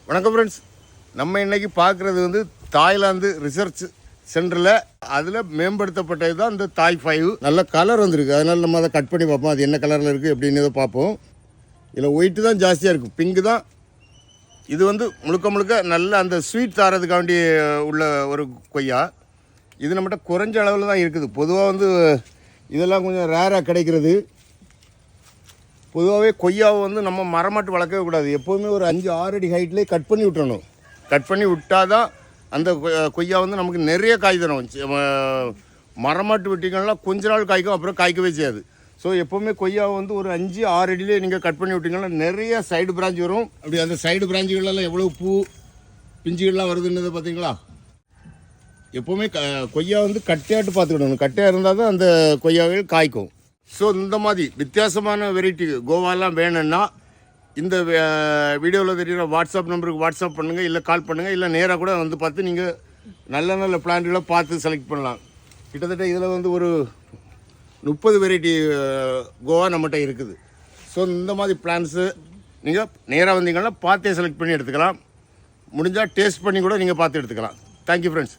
வணக்கம் ஃப்ரெண்ட்ஸ், நம்ம இன்றைக்கி பார்க்குறது வந்து தாய்லாந்து ரிசர்ச் சென்டரில் அதில் மேம்படுத்தப்பட்டது தான் இந்த தாய் 5. நல்ல கலர் வந்துருக்கு, அதனால் நம்ம அதை கட் பண்ணி பார்ப்போம். அது என்ன கலரில் இருக்குது அப்படின்னு பார்ப்போம். இதில் ஒயிட்டு தான் ஜாஸ்தியாக இருக்கும், பிங்கு தான். இது வந்து முழுக்க நல்ல அந்த ஸ்வீட் தாரதுக்காண்டி உள்ள ஒரு கொய்யா. இது நம்மகிட்ட குறைஞ்ச அளவில் தான் இருக்குது. பொதுவாக வந்து இதெல்லாம் கொஞ்சம் ரேராக கிடைக்கிறது. பொதுவாகவே கொய்யாவை வந்து நம்ம மரமாட்டு வளர்க்கவே கூடாது. எப்போவுமே ஒரு 5-6 அடி ஹைட்லேயே கட் பண்ணி விட்டுறணும். கட் பண்ணி விட்டால் தான் அந்த கொய்யா வந்து நமக்கு நிறைய காய் தரும். மரமாட்டு விட்டிங்கன்னா கொஞ்ச நாள் காய்க்கும், அப்புறம் காய்க்கவே செய்யாது. ஸோ எப்போவுமே கொய்யாவை வந்து ஒரு 5-6 அடியிலே நீங்கள் கட் பண்ணி விட்டிங்கன்னா நிறைய சைடு பிரான்ச் வரும். அப்படி அந்த சைடு பிரான்ச்சுகளெல்லாம் எவ்வளோ பூ பிஞ்சுகள்லாம் வருதுன்னு பார்த்தீங்களா? எப்போவுமே கொய்யா வந்து கட்டையாட்டு பார்த்துக்கிடணும். கட்டையாக இருந்தால் தான் அந்த கொய்யாவில் காய்க்கும். ஸோ இந்த மாதிரி வித்தியாசமான வெரைட்டி கோவாலாம் வேணும்னா இந்த வீடியோவில் தெரியுற வாட்ஸ்அப் நம்பருக்கு வாட்ஸ்அப் பண்ணுங்கள், இல்லை கால் பண்ணுங்கள், இல்லை நேராக கூட வந்து பார்த்து நீங்கள் நல்ல பிளான்ட்களை பார்த்து செலக்ட் பண்ணலாம். கிட்டத்தட்ட இதில் வந்து ஒரு 30 வெரைட்டி கோவா நம்மகிட்ட இருக்குது. ஸோ இந்த மாதிரி பிளான்ஸு நீங்கள் நேராக வந்தீங்கன்னா பார்த்தே செலக்ட் பண்ணி எடுத்துக்கலாம். முடிஞ்சால் டேஸ்ட் பண்ணி கூட நீங்கள் பார்த்து எடுத்துக்கலாம். Thank you friends.